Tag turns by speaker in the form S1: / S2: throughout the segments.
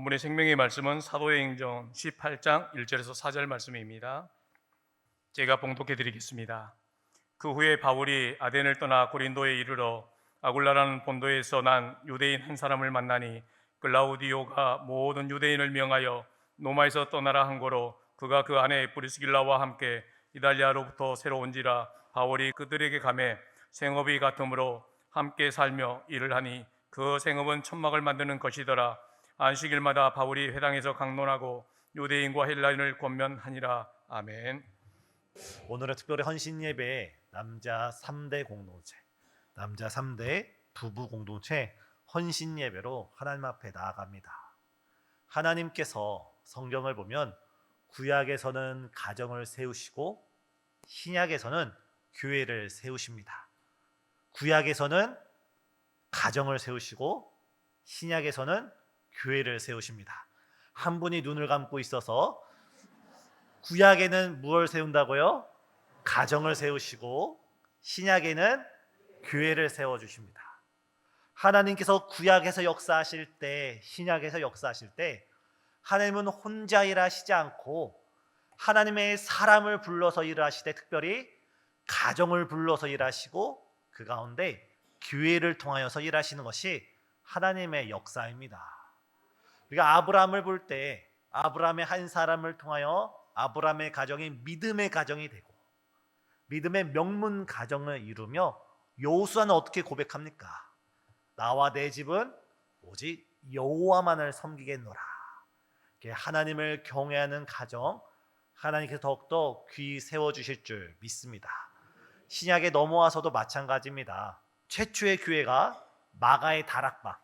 S1: 본문의 생명의 말씀은 사도행전 18장 1절에서 4절 말씀입니다. 제가 봉독해 드리겠습니다. 그 후에 바울이 아덴을 떠나 고린도에 이르러 아굴라라는 본도에서 난 유대인 한 사람을 만나니 글라우디오가 모든 유대인을 명하여 로마에서 떠나라 한 거로 그가 그 안에 브리스길라와 함께 이달리아로부터 새로 온지라 바울이 그들에게 가매 생업이 같으므로 함께 살며 일을 하니 그 생업은 천막을 만드는 것이더라. 안식일마다 바울이 회당에서 강론하고 유대인과 헬라인을 권면하니라. 아멘.
S2: 오늘은 특별히 헌신 예배에 남자 3대 공동체, 남자 3대 부부 공동체 헌신 예배로 하나님 앞에 나아갑니다. 하나님께서 성경을 보면 구약에서는 가정을 세우시고 신약에서는 교회를 세우십니다. 구약에서는 가정을 세우시고 신약에서는 교회를 세우십니다. 한 분이 눈을 감고 있어서 구약에는 무엇을 세운다고요? 가정을 세우시고 신약에는 교회를 세워주십니다. 하나님께서 구약에서 역사하실 때, 신약에서 역사하실 때 하나님은 혼자 일하시지 않고 하나님의 사람을 불러서 일하시되 특별히 가정을 불러서 일하시고 그 가운데 교회를 통하여서 일하시는 것이 하나님의 역사입니다. 우리가 아브라함을 볼 때 아브라함의 한 사람을 통하여 아브라함의 가정이 믿음의 가정이 되고 믿음의 명문 가정을 이루며 여호수아는 어떻게 고백합니까? 나와 내 집은 오직 여호와만을 섬기겠노라. 하나님을 경외하는 가정, 하나님께서 더욱더 귀히 세워주실 줄 믿습니다. 신약에 넘어와서도 마찬가지입니다. 최초의 교회가 마가의 다락방,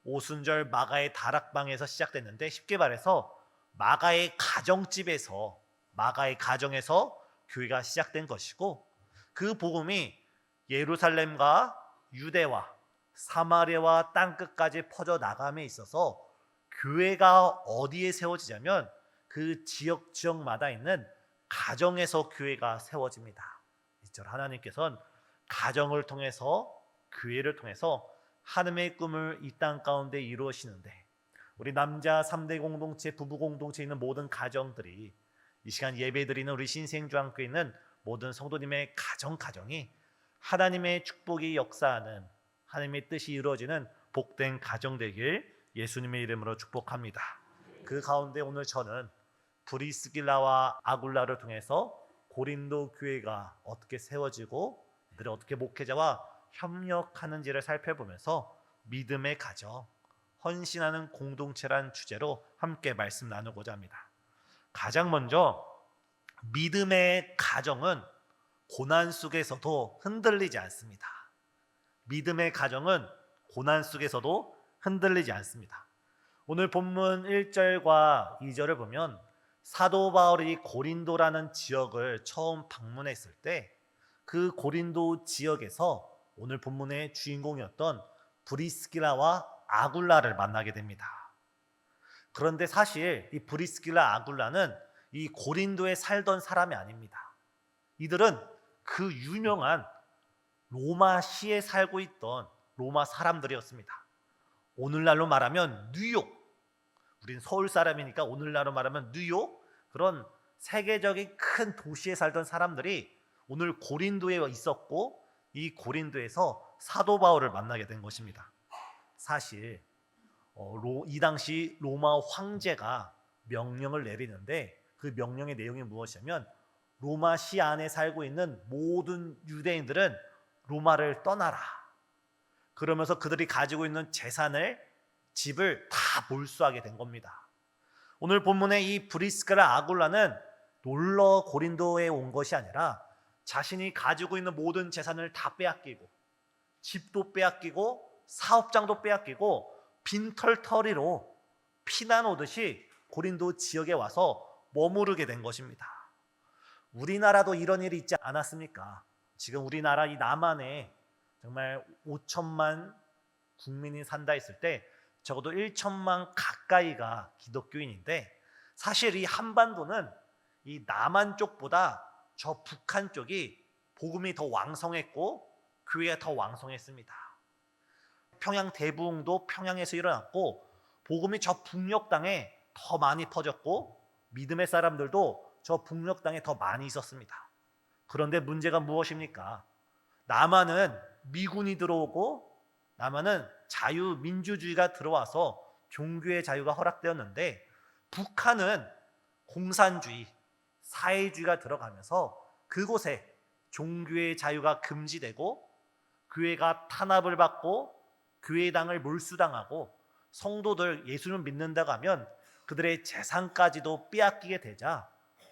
S2: 오순절 마가의 다락방에서 시작됐는데 쉽게 말해서 마가의 가정집에서 마가의 가정에서 교회가 시작된 것이고 그 복음이 예루살렘과 유대와 사마리아와 땅끝까지 퍼져나감에 있어서 교회가 어디에 세워지냐면 그 지역마다 있는 가정에서 교회가 세워집니다. 이절 하나님께서는 가정을 통해서 교회를 통해서 하나님의 꿈을 이 땅 가운데 이루시는데 우리 남자 3대 공동체, 부부 공동체에 있는 모든 가정들이 이 시간 예배드리는 우리 신생주안교회에 있는 모든 성도님의 가정이 하나님의 축복이 역사하는 하나님의 뜻이 이루어지는 복된 가정 되길 예수님의 이름으로 축복합니다. 그 가운데 오늘 저는 브리스길라와 아굴라를 통해서 고린도 교회가 어떻게 세워지고 그들이 어떻게 목회자와 협력하는지를 살펴보면서 믿음의 가정, 헌신하는 공동체란 주제로 함께 말씀 나누고자 합니다. 가장 먼저 믿음의 가정은 고난 속에서도 흔들리지 않습니다. 믿음의 가정은 고난 속에서도 흔들리지 않습니다. 오늘 본문 1절과 2절을 보면 사도 바울이 고린도라는 지역을 처음 방문했을 때 그 고린도 지역에서 오늘 본문의 주인공이었던 브리스길라와 아굴라를 만나게 됩니다. 그런데 사실 이 브리스길라 아굴라는 이 고린도에 살던 사람이 아닙니다. 이들은 그 유명한 로마시에 살고 있던 로마 사람들이었습니다. 오늘날로 말하면 뉴욕, 우린 서울 사람이니까 오늘날로 말하면 뉴욕, 그런 세계적인 큰 도시에 살던 사람들이 오늘 고린도에 있었고 이 고린도에서 사도 바울을 만나게 된 것입니다. 사실 이 당시 로마 황제가 명령을 내리는데 그 명령의 내용이 무엇이냐면 로마시 안에 살고 있는 모든 유대인들은 로마를 떠나라. 그러면서 그들이 가지고 있는 재산을, 집을 다 몰수하게 된 겁니다. 오늘 본문의 이 브리스길라 아굴라는 놀러 고린도에 온 것이 아니라 자신이 가지고 있는 모든 재산을 다 빼앗기고 집도 빼앗기고 사업장도 빼앗기고 빈털터리로 피난 오듯이 고린도 지역에 와서 머무르게 된 것입니다. 우리나라도 이런 일이 있지 않았습니까? 지금 우리나라 이 남한에 정말 5천만 국민이 산다 했을 때 적어도 1천만 가까이가 기독교인인데 사실 이 한반도는 이 남한 쪽보다 저 북한 쪽이 복음이 더 왕성했고 교회가 더 왕성했습니다. 평양 대부흥도 평양에서 일어났고 복음이 저 북녘 땅에 더 많이 퍼졌고 믿음의 사람들도 저 북녘 땅에 더 많이 있었습니다. 그런데 문제가 무엇입니까? 남한은 미군이 들어오고 남한은 자유민주주의가 들어와서 종교의 자유가 허락되었는데 북한은 공산주의, 사회주의가 들어가면서 그곳에 종교의 자유가 금지되고 교회가 탄압을 받고 교회당을 몰수당하고 성도들 예수를 믿는다고 하면 그들의 재산까지도 빼앗기게 되자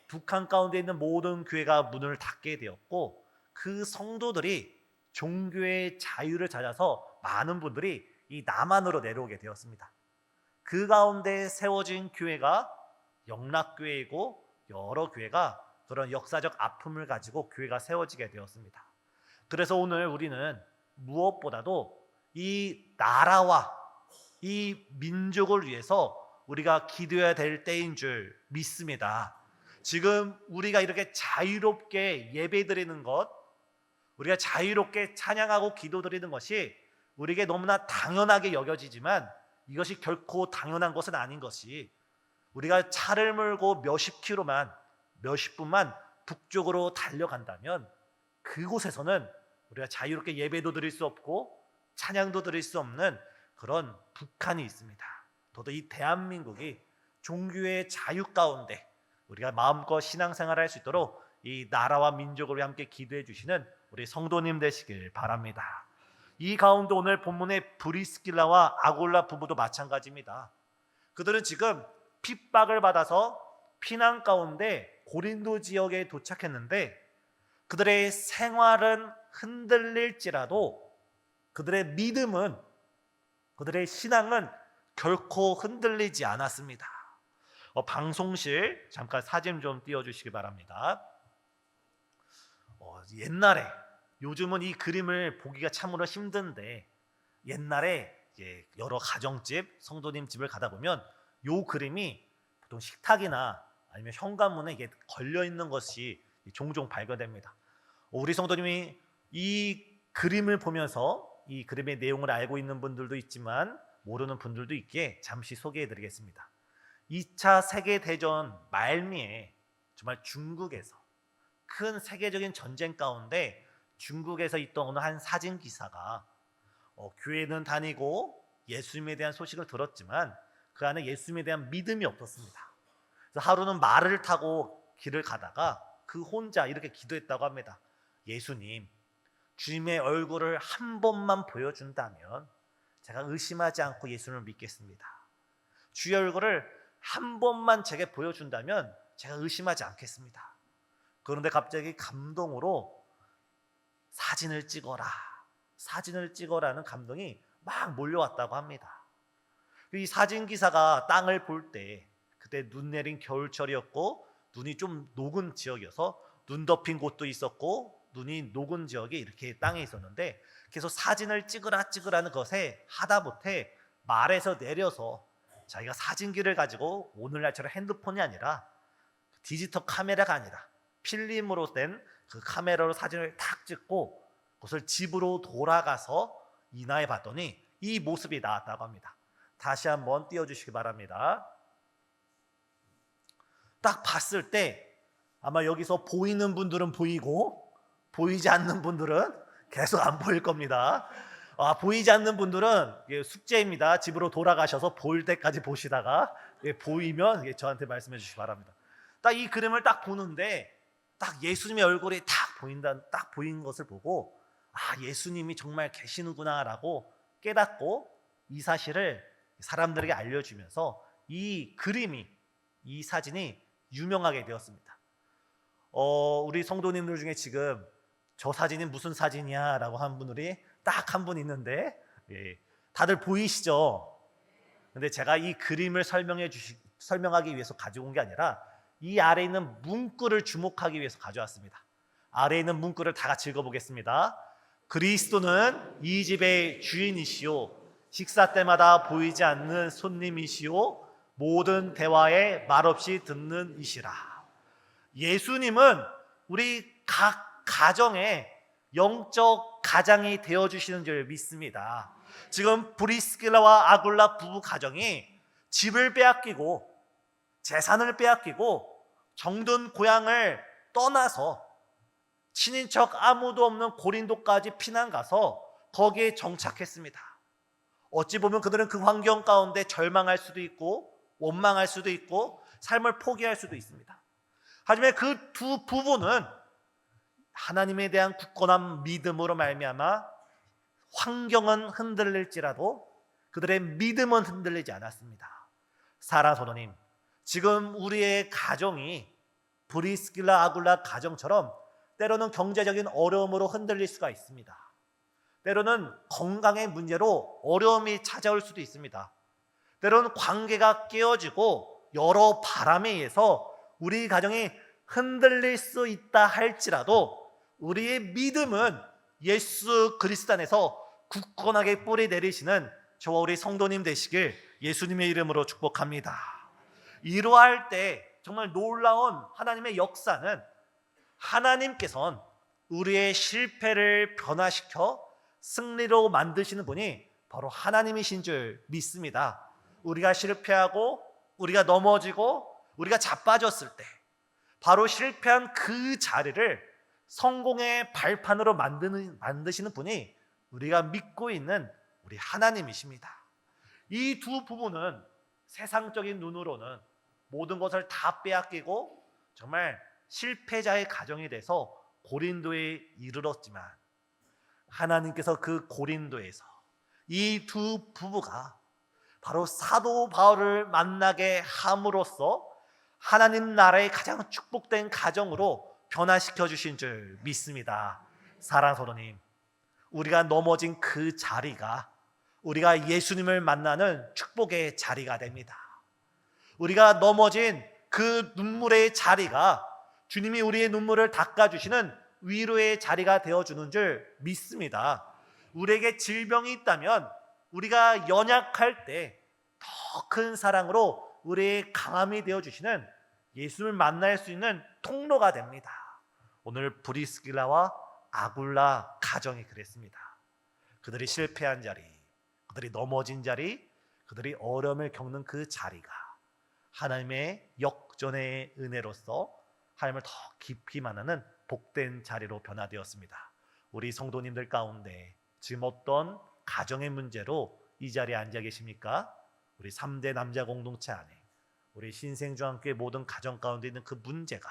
S2: 북한 가운데 있는 모든 교회가 문을 닫게 되었고 그 성도들이 종교의 자유를 찾아서 많은 분들이 이 남한으로 내려오게 되었습니다. 그 가운데 세워진 교회가 영락교회이고 여러 교회가 그런 역사적 아픔을 가지고 교회가 세워지게 되었습니다. 그래서 오늘 우리는 무엇보다도 이 나라와 이 민족을 위해서 우리가 기도해야 될 때인 줄 믿습니다. 지금 우리가 이렇게 자유롭게 예배드리는 것, 우리가 자유롭게 찬양하고 기도드리는 것이 우리에게 너무나 당연하게 여겨지지만 이것이 결코 당연한 것은 아닌 것이 우리가 차를 몰고 몇십 킬로만 몇십 분만 북쪽으로 달려간다면 그곳에서는 우리가 자유롭게 예배도 드릴 수 없고 찬양도 드릴 수 없는 그런 북한이 있습니다. 더더 이 대한민국이 종교의 자유 가운데 우리가 마음껏 신앙생활을 할 수 있도록 이 나라와 민족을 위해 함께 기도해 주시는 우리 성도님 되시길 바랍니다. 이 가운데 오늘 본문의 브리스길라와 아굴라 부부도 마찬가지입니다. 그들은 지금 핍박을 받아서 피난 가운데 고린도 지역에 도착했는데 그들의 생활은 흔들릴지라도 그들의 믿음은, 그들의 신앙은 결코 흔들리지 않았습니다. 방송실 잠깐 사진 좀 띄워주시기 바랍니다. 옛날에, 요즘은 이 그림을 보기가 참으로 힘든데 옛날에 이제 여러 가정집, 성도님 집을 가다 보면 이 그림이 보통 식탁이나 아니면 현관문에 이게 걸려 있는 것이 종종 발견됩니다. 우리 성도님이 이 그림을 보면서 이 그림의 내용을 알고 있는 분들도 있지만 모르는 분들도 있기에 잠시 소개해 드리겠습니다. 2차 세계대전 말미에 정말 중국에서 큰 세계적인 전쟁 가운데 중국에서 있던 어느 한 사진 기사가 교회는 다니고 예수님에 대한 소식을 들었지만 그 안에 예수님에 대한 믿음이 없었습니다. 그래서 하루는 말을 타고 길을 가다가 그 혼자 이렇게 기도했다고 합니다. 예수님, 주님의 얼굴을 한 번만 보여준다면 제가 의심하지 않고 예수님을 믿겠습니다. 주의 얼굴을 한 번만 제게 보여준다면 제가 의심하지 않겠습니다. 그런데 갑자기 감동으로 사진을 찍어라는 감동이 막 몰려왔다고 합니다. 이 사진 기사가 땅을 볼 때 그때 눈 내린 겨울철이었고 눈이 좀 녹은 지역이어서 눈 덮인 곳도 있었고 눈이 녹은 지역이 이렇게 땅에 있었는데 계속 사진을 찍으라는 것에 하다못해 말에서 내려서 자기가 사진기를 가지고 오늘날처럼 핸드폰이 아니라 디지털 카메라가 아니라 필름으로 된 그 카메라로 사진을 탁 찍고 그것을 집으로 돌아가서 인화해 봤더니 이 모습이 나왔다고 합니다. 다시 한번 띄워주시기 바랍니다. 딱 봤을 때 아마 여기서 보이는 분들은 보이고 보이지 않는 분들은 계속 안 보일 겁니다. 보이지 않는 분들은 숙제입니다. 집으로 돌아가셔서 보일 때까지 보시다가 보이면 저한테 말씀해 주시기 바랍니다. 딱 이 그림을 딱 보는데 딱 예수님의 얼굴이 딱 보인 것을 보고 예수님이 정말 계시는구나라고 깨닫고 이 사실을 사람들에게 알려주면서 이 그림이, 이 사진이 유명하게 되었습니다. 우리 성도님들 중에 지금 저 사진이 무슨 사진이야 라고 한 분들이 딱 한 분 있는데 다들 보이시죠? 근데 제가 이 그림을 설명하기 위해서 가지고 온 게 아니라 이 아래에 있는 문구를 주목하기 위해서 가져왔습니다. 아래에 있는 문구를 다 같이 읽어보겠습니다. 그리스도는 이 집의 주인이시오, 식사 때마다 보이지 않는 손님이시오, 모든 대화에 말없이 듣는 이시라. 예수님은 우리 각 가정에 영적 가장이 되어주시는 줄 믿습니다. 지금 브리스길라와 아굴라 부부 가정이 집을 빼앗기고 재산을 빼앗기고 정든 고향을 떠나서 친인척 아무도 없는 고린도까지 피난 가서 거기에 정착했습니다. 어찌 보면 그들은 그 환경 가운데 절망할 수도 있고 원망할 수도 있고 삶을 포기할 수도 있습니다. 하지만 그 두 부부는 하나님에 대한 굳건한 믿음으로 말미암아 환경은 흔들릴지라도 그들의 믿음은 흔들리지 않았습니다. 사랑하는 성도님, 지금 우리의 가정이 브리스길라 아굴라 가정처럼 때로는 경제적인 어려움으로 흔들릴 수가 있습니다. 때로는 건강의 문제로 어려움이 찾아올 수도 있습니다. 때로는 관계가 깨어지고 여러 바람에 의해서 우리 가정이 흔들릴 수 있다 할지라도 우리의 믿음은 예수 그리스도 안에서 굳건하게 뿌리 내리시는 저와 우리 성도님 되시길 예수님의 이름으로 축복합니다. 이러할 때 정말 놀라운 하나님의 역사는 하나님께서는 우리의 실패를 변화시켜 승리로 만드시는 분이 바로 하나님이신 줄 믿습니다. 우리가 실패하고 우리가 넘어지고 우리가 자빠졌을 때 바로 실패한 그 자리를 성공의 발판으로 만드시는 분이 우리가 믿고 있는 우리 하나님이십니다. 이 두 부부는 세상적인 눈으로는 모든 것을 다 빼앗기고 정말 실패자의 가정이 돼서 고린도에 이르렀지만 하나님께서 그 고린도에서 이 두 부부가 바로 사도 바울을 만나게 함으로써 하나님 나라의 가장 축복된 가정으로 변화시켜 주신 줄 믿습니다. 사랑하는 성도님, 우리가 넘어진 그 자리가 우리가 예수님을 만나는 축복의 자리가 됩니다. 우리가 넘어진 그 눈물의 자리가 주님이 우리의 눈물을 닦아주시는 위로의 자리가 되어주는 줄 믿습니다. 우리에게 질병이 있다면 우리가 연약할 때 더 큰 사랑으로 우리의 강함이 되어주시는 예수님을 만날 수 있는 통로가 됩니다. 오늘 브리스길라와 아굴라 가정이 그랬습니다. 그들이 실패한 자리, 그들이 넘어진 자리, 그들이 어려움을 겪는 그 자리가 하나님의 역전의 은혜로서 하나님을 더 깊이 만나는 복된 자리로 변화되었습니다. 우리 성도님들 가운데 지금 어떤 가정의 문제로 이 자리에 앉아 계십니까? 우리 3대 남자 공동체 안에 우리 신생중앙교회 모든 가정 가운데 있는 그 문제가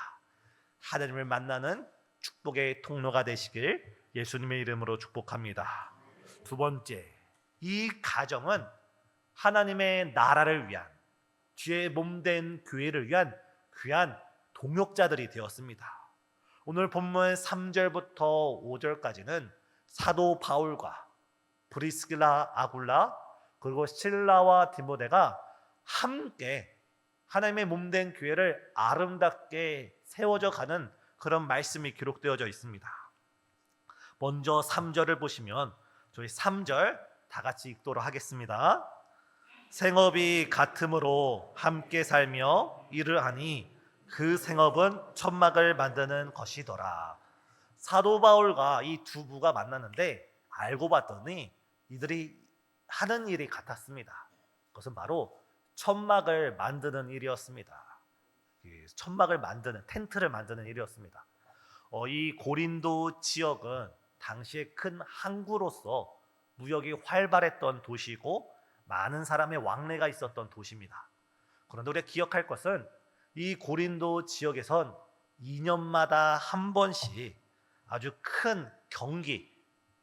S2: 하나님을 만나는 축복의 통로가 되시길 예수님의 이름으로 축복합니다. 두 번째, 이 가정은 하나님의 나라를 위한 주의 몸된 교회를 위한 귀한 동역자들이 되었습니다. 오늘 본문 3절부터 5절까지는 사도 바울과 브리스길라 아굴라 그리고 실라와 디모데가 함께 하나님의 몸된 교회를 아름답게 세워져 가는 그런 말씀이 기록되어져 있습니다. 먼저 3절을 보시면 저희 3절 다 같이 읽도록 하겠습니다. 생업이 같음으로 함께 살며 일을 하니 그 생업은 천막을 만드는 것이더라. 사도 바울과 이 두 부가 만났는데 알고 봤더니 이들이 하는 일이 같았습니다. 그것은 바로 천막을 만드는 일이었습니다. 천막을 만드는, 텐트를 만드는 일이었습니다. 이 고린도 지역은 당시에 큰 항구로서 무역이 활발했던 도시이고 많은 사람의 왕래가 있었던 도시입니다. 그런데 우리가 기억할 것은 이 고린도 지역에선 2년마다 한 번씩 아주 큰 경기,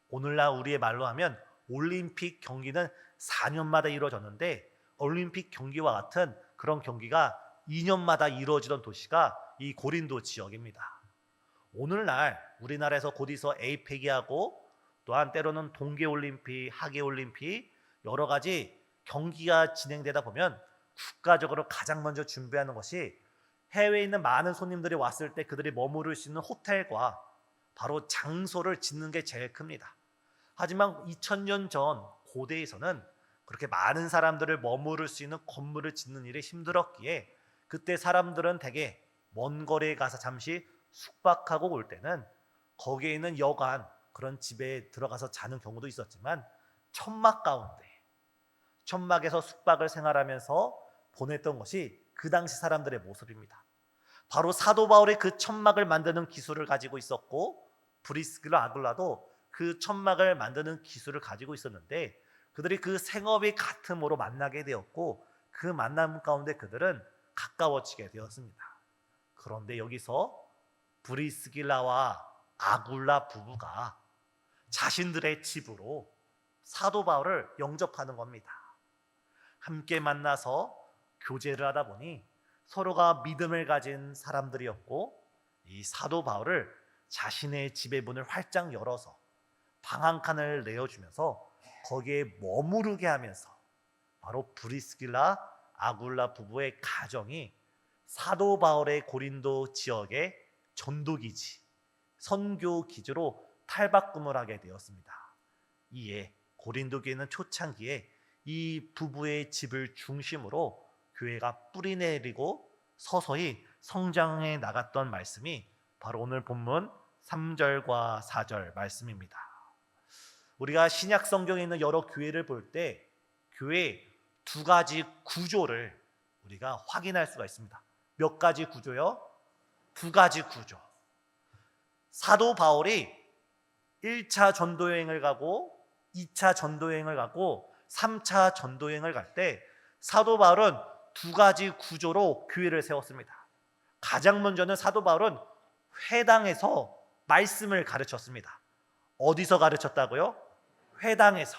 S2: 오늘날 우리의 말로 하면 올림픽 경기는 4년마다 이루어졌는데 올림픽 경기와 같은 그런 경기가 2년마다 이루어지던 도시가 이 고린도 지역입니다. 오늘날 우리나라에서 곧이서 에이펙이 하고 또한 때로는 동계올림픽, 하계올림픽 여러 가지 경기가 진행되다 보면 국가적으로 가장 먼저 준비하는 것이 해외에 있는 많은 손님들이 왔을 때 그들이 머무를 수 있는 호텔과 바로 장소를 짓는 게 제일 큽니다. 하지만 2000년 전 고대에서는 그렇게 많은 사람들을 머무를 수 있는 건물을 짓는 일이 힘들었기에 그때 사람들은 대개 먼 거리에 가서 잠시 숙박하고 올 때는 거기에 있는 여관 그런 집에 들어가서 자는 경우도 있었지만 천막 가운데 천막에서 숙박을 생활하면서 보냈던 것이 그 당시 사람들의 모습입니다. 바로 사도 바울의 그 천막을 만드는 기술을 가지고 있었고 브리스길라 아굴라도 그 천막을 만드는 기술을 가지고 있었는데 그들이 그 생업이 같음으로 만나게 되었고 그 만남 가운데 그들은 가까워지게 되었습니다. 그런데 여기서 브리스길라와 아굴라 부부가 자신들의 집으로 사도 바울을 영접하는 겁니다. 함께 만나서 교제를 하다 보니 서로가 믿음을 가진 사람들이었고 이 사도 바울을 자신의 집의 문을 활짝 열어서 방 한 칸을 내어주면서 거기에 머무르게 하면서 바로 브리스길라 아굴라 부부의 가정이 사도 바울의 고린도 지역의 전도기지, 선교기지로 탈바꿈을 하게 되었습니다. 이에 고린도 교회는 초창기에 이 부부의 집을 중심으로 교회가 뿌리내리고 서서히 성장해 나갔던 말씀이 바로 오늘 본문 3절과 4절 말씀입니다. 우리가 신약 성경에 있는 여러 교회를 볼 때 교회 두 가지 구조를 우리가 확인할 수가 있습니다. 몇 가지 구조요? 두 가지 구조. 사도 바울이 1차 전도여행을 가고 2차 전도여행을 가고 3차 전도여행을 갈 때 사도 바울은 두 가지 구조로 교회를 세웠습니다. 가장 먼저는 사도 바울은 회당에서 말씀을 가르쳤습니다. 어디서 가르쳤다고요? 회당에서.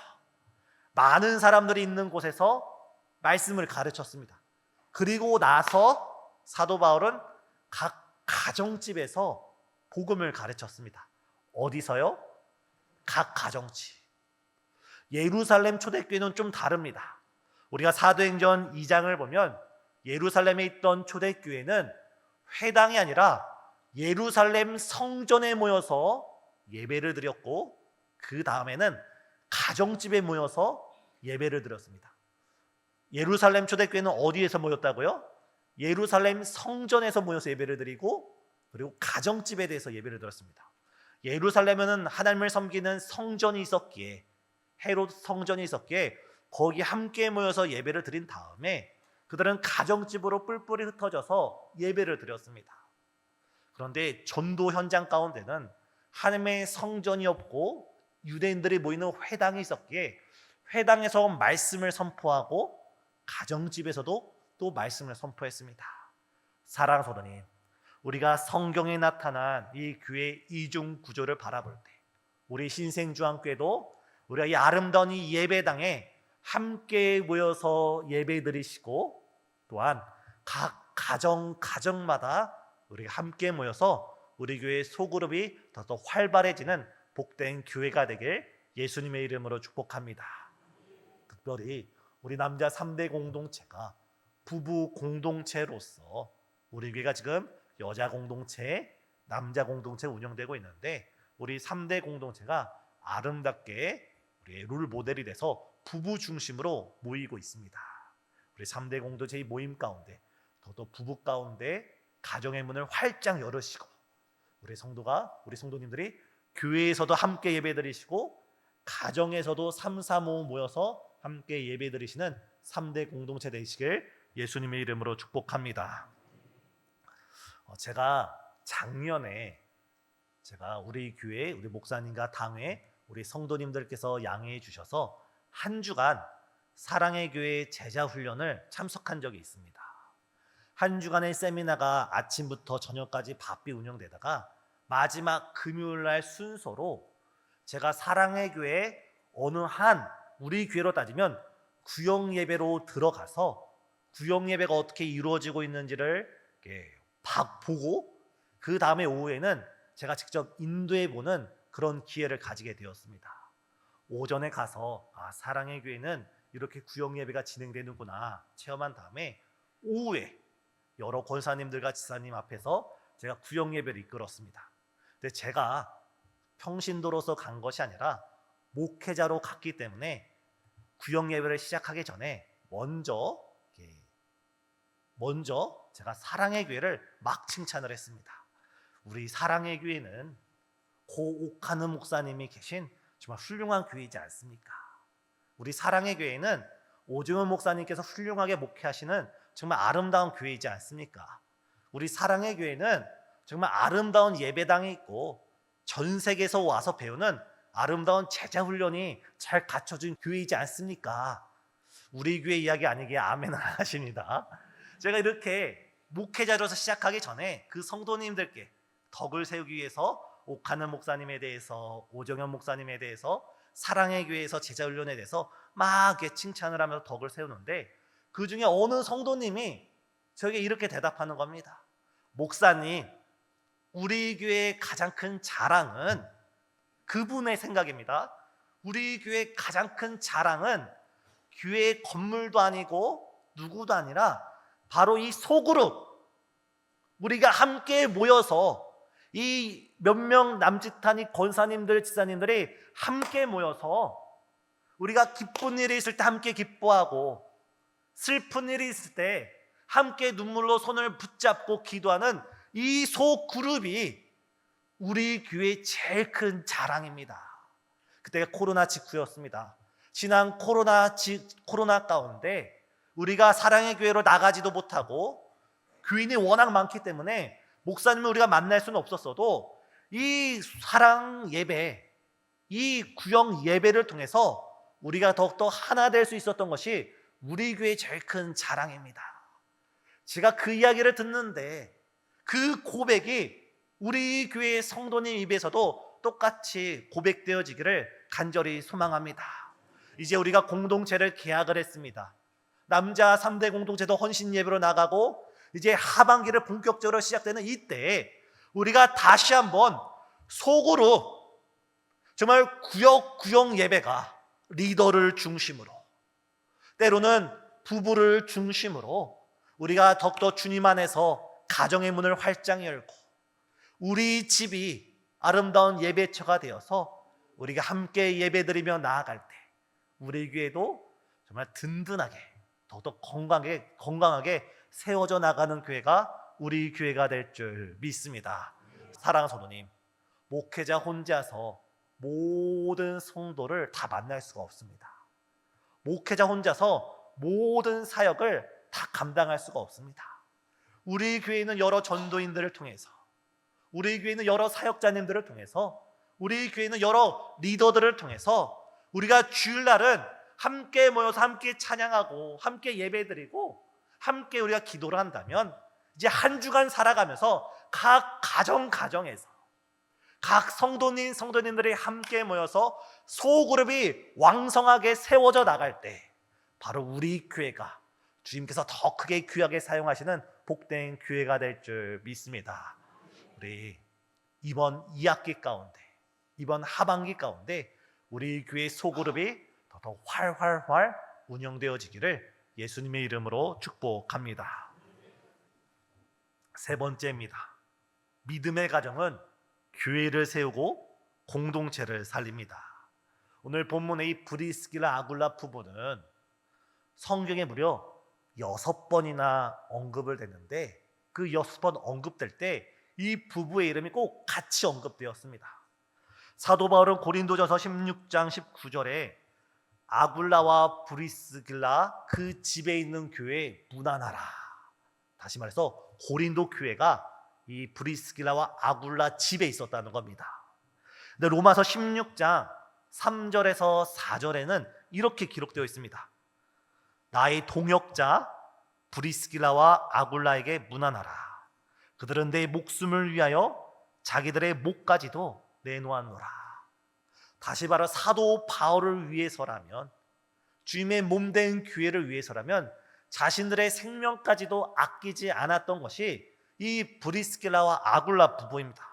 S2: 많은 사람들이 있는 곳에서 말씀을 가르쳤습니다. 그리고 나서 사도 바울은 각 가정집에서 복음을 가르쳤습니다. 어디서요? 각 가정집. 예루살렘 초대교회는 좀 다릅니다. 우리가 사도행전 2장을 보면 예루살렘에 있던 초대교회는 회당이 아니라 예루살렘 성전에 모여서 예배를 드렸고 그 다음에는 가정집에 모여서 예배를 드렸습니다. 예루살렘 초대교회는 어디에서 모였다고요? 예루살렘 성전에서 모여서 예배를 드리고 그리고 가정집에 대해서 예배를 드렸습니다. 예루살렘에는 하나님을 섬기는 성전이 있었기에 헤롯 성전이 있었기에 거기 함께 모여서 예배를 드린 다음에 그들은 가정집으로 뿔뿔이 흩어져서 예배를 드렸습니다. 그런데 전도 현장 가운데는 하나님의 성전이 없고 유대인들이 모이는 회당이 있었기에 회당에서 말씀을 선포하고 가정집에서도 또 말씀을 선포했습니다. 사랑하는 성도님, 우리가 성경에 나타난 이 교회의 이중 구조를 바라볼 때 우리 신생주안교회도 우리가 이 아름다운 이 예배당에 함께 모여서 예배 드리시고 또한 각 가정마다 우리가 함께 모여서 우리 교회의 소그룹이 더 활발해지는 복된 교회가 되길 예수님의 이름으로 축복합니다. 특별히 우리 남자 3대 공동체가 부부 공동체로서 우리 교회가 지금 여자 공동체, 남자 공동체 운영되고 있는데 우리 3대 공동체가 아름답게 우리의 룰 모델이 돼서 부부 중심으로 모이고 있습니다. 우리 3대 공동체의 모임 가운데 더더 부부 가운데 가정의 문을 활짝 열으시고 우리 성도님들이 교회에서도 함께 예배드리시고 가정에서도 3, 4, 5 모여서 함께 예배드리시는 3대 공동체 되시길 예수님의 이름으로 축복합니다. 제가 작년에 우리 교회 우리 목사님과 당회 우리 성도님들께서 양해해 주셔서 한 주간 사랑의 교회 제자 훈련을 참석한 적이 있습니다. 한 주간의 세미나가 아침부터 저녁까지 바삐 운영되다가 마지막 금요일 날 순서로 제가 사랑의 교회 어느 한 우리 교회로 따지면 구역 예배로 들어가서 구역 예배가 어떻게 이루어지고 있는지를 보고 그 다음에 오후에는 제가 직접 인도해 보는 그런 기회를 가지게 되었습니다. 오전에 가서 사랑의 교회는 이렇게 구역 예배가 진행되는구나 체험한 다음에 오후에 여러 권사님들과 지사님 앞에서 제가 구역 예배를 이끌었습니다. 근데 제가 평신도로서 간 것이 아니라 목회자로 갔기 때문에 구역 예배를 시작하기 전에 먼저 제가 사랑의 교회를 막 칭찬을 했습니다. 우리 사랑의 교회는 고 옥하는 목사님이 계신 정말 훌륭한 교회이지 않습니까? 우리 사랑의 교회는 오정훈 목사님께서 훌륭하게 목회하시는 정말 아름다운 교회이지 않습니까? 우리 사랑의 교회는 정말 아름다운 예배당이 있고 전 세계에서 와서 배우는 아름다운 제자 훈련이 잘 갖춰진 교회이지 않습니까? 우리 교회 이야기 아니기에 아멘 안 하십니다. 제가 이렇게 목회자로서 시작하기 전에 그 성도님들께 덕을 세우기 위해서 옥하는 목사님에 대해서, 오정현 목사님에 대해서, 사랑의 교회에서 제자 훈련에 대해서 막 이렇게 칭찬을 하면서 덕을 세우는데, 그 중에 어느 성도님이 저에게 이렇게 대답하는 겁니다. 목사님, 우리 교회의 가장 큰 자랑은, 그분의 생각입니다, 우리 교회의 가장 큰 자랑은 교회 건물도 아니고 누구도 아니라 바로 이 소그룹, 우리가 함께 모여서 이 몇 명 남짓하니 권사님들, 지사님들이 함께 모여서 우리가 기쁜 일이 있을 때 함께 기뻐하고 슬픈 일이 있을 때 함께 눈물로 손을 붙잡고 기도하는 이 소그룹이 우리 교회의 제일 큰 자랑입니다. 그때가 코로나 직후였습니다. 지난 코로나 가운데 우리가 사랑의 교회로 나가지도 못하고 교인이 워낙 많기 때문에 목사님을 우리가 만날 수는 없었어도 이 사랑 예배, 이 구역 예배를 통해서 우리가 더욱더 하나 될 수 있었던 것이 우리 교회의 제일 큰 자랑입니다. 제가 그 이야기를 듣는데 그 고백이 우리 교회의 성도님 입에서도 똑같이 고백되어지기를 간절히 소망합니다. 이제 우리가 공동체를 개학을 했습니다. 남자 3대 공동체도 헌신 예배로 나가고 이제 하반기를 본격적으로 시작되는 이때 우리가 다시 한번 속으로 정말 구역 예배가 리더를 중심으로, 때로는 부부를 중심으로 우리가 더욱더 주님 안에서 가정의 문을 활짝 열고 우리 집이 아름다운 예배처가 되어서 우리가 함께 예배드리며 나아갈 때 우리 교회도 정말 든든하게 더욱더 건강하게 세워져 나가는 교회가 우리 교회가 될 줄 믿습니다. 사랑하는 성도님, 목회자 혼자서 모든 성도를 다 만날 수가 없습니다. 목회자 혼자서 모든 사역을 다 감당할 수가 없습니다. 우리 교회는 여러 전도인들을 통해서, 우리 교회는 여러 사역자님들을 통해서, 우리 교회는 여러 리더들을 통해서 우리가 주일날은 함께 모여서 함께 찬양하고 함께 예배드리고 함께 우리가 기도를 한다면 이제 한 주간 살아가면서 각 가정에서 각 성도님들이 함께 모여서 소그룹이 왕성하게 세워져 나갈 때 바로 우리 교회가 주님께서 더 크게 귀하게 사용하시는 복된 교회가 될 줄 믿습니다. 우리 이번 2학기 가운데, 이번 하반기 가운데 우리 교회 소그룹이 더 활활 운영되어지기를 예수님의 이름으로 축복합니다. 세 번째입니다. 믿음의 가정은 교회를 세우고 공동체를 살립니다. 오늘 본문의 이 브리스길라 아굴라 부부는 성경에 무려 6번이나 언급을 됐는데 그 6번 언급될 때 이 부부의 이름이 꼭 같이 언급되었습니다. 사도 바울은 고린도전서 16장 19절에 아굴라와 브리스길라 그 집에 있는 교회에 문안하라. 다시 말해서 고린도 교회가 이 브리스길라와 아굴라 집에 있었다는 겁니다. 근데 로마서 16장 3절에서 4절에는 이렇게 기록되어 있습니다. 나의 동역자 브리스길라와 아굴라에게 문안하라. 그들은 내 목숨을 위하여 자기들의 목까지도 내놓았노라. 다시 말해 사도 바울을 위해서라면, 주님의 몸된 교회를 위해서라면 자신들의 생명까지도 아끼지 않았던 것이 이 브리스길라와 아굴라 부부입니다.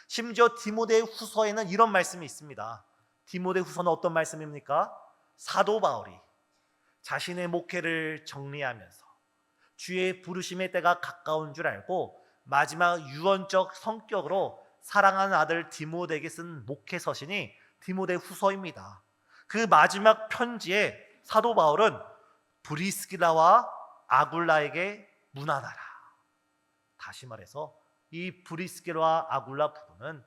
S2: 심지어 디모데 후서에는 이런 말씀이 있습니다. 디모데 후서는 어떤 말씀입니까? 사도 바울이 자신의 목회를 정리하면서 주의 부르심의 때가 가까운 줄 알고 마지막 유언적 성격으로 사랑하는 아들 디모데에게 쓴 목회 서신이 디모데 후서입니다. 그 마지막 편지에 사도 바울은 브리스길라와 아굴라에게 문안하라. 다시 말해서 이 브리스길라와 아굴라 부부는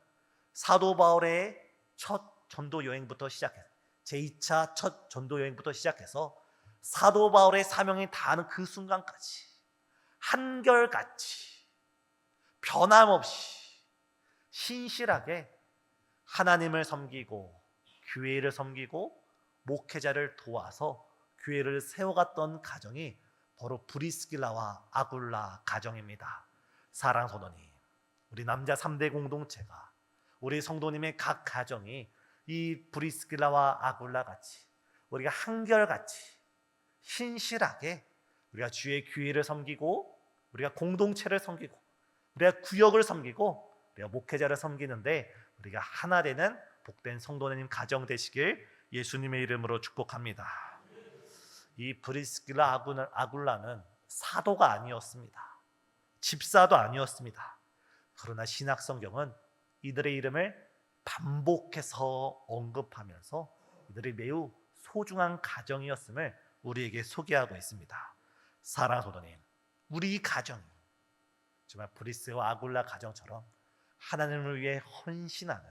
S2: 사도 바울의 첫 전도 여행부터 시작해서 제2차 첫 전도 여행부터 시작해서 사도 바울의 사명이 다하는 그 순간까지 한결같이 변함없이 신실하게 하나님을 섬기고 교회를 섬기고 목회자를 도와서 교회를 세워갔던 가정이 바로 브리스길라와 아굴라 가정입니다. 사랑하는 성도님, 우리 남자 3대 공동체가, 우리 성도님의 각 가정이 이 브리스길라와 아굴라 같이 우리가 한결같이 신실하게 우리가 주의 교회를 섬기고 우리가 공동체를 섬기고 우리가 구역을 섬기고 우리가 목회자를 섬기는데 우리가 하나 되는 복된 성도님 가정 되시길 예수님의 이름으로 축복합니다. 이 브리스길라 아굴라는 사도가 아니었습니다. 집사도 아니었습니다. 그러나 신약 성경은 이들의 이름을 반복해서 언급하면서 이들이 매우 소중한 가정이었음을 우리에게 소개하고 있습니다. 사랑하는 성도님, 우리 이 가정이 정말 브리스와 아굴라 가정처럼 하나님을 위해 헌신하는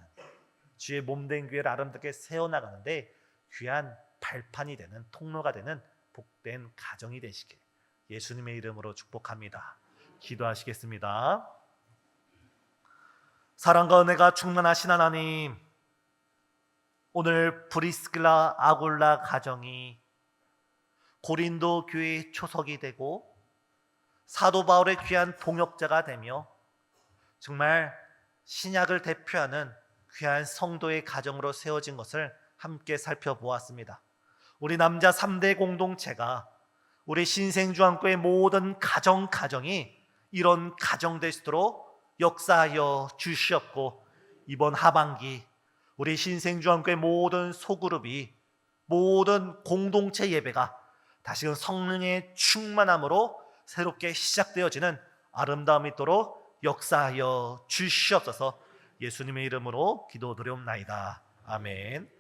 S2: 주의 몸된 교회를 아름답게 세워나가는데 귀한 발판이 되는 통로가 되는 복된 가정이 되시길 예수님의 이름으로 축복합니다. 기도하시겠습니다. 사랑과 은혜가 충만하신 하나님, 오늘 브리스길라 아굴라 가정이 고린도 교회의 초석이 되고 사도 바울의 귀한 동역자가 되며 정말 신약을 대표하는 귀한 성도의 가정으로 세워진 것을 함께 살펴보았습니다. 우리 남자 3대 공동체가 우리 신생주안교의 모든 가정이 이런 가정 될 수 있도록 역사하여 주시옵고, 이번 하반기 우리 신생주안교의 모든 소그룹이 모든 공동체 예배가 다시금 성령의 충만함으로 새롭게 시작되어지는 아름다움이 있도록 역사하여 주시옵소서. 예수님의 이름으로 기도드리옵나이다. 아멘.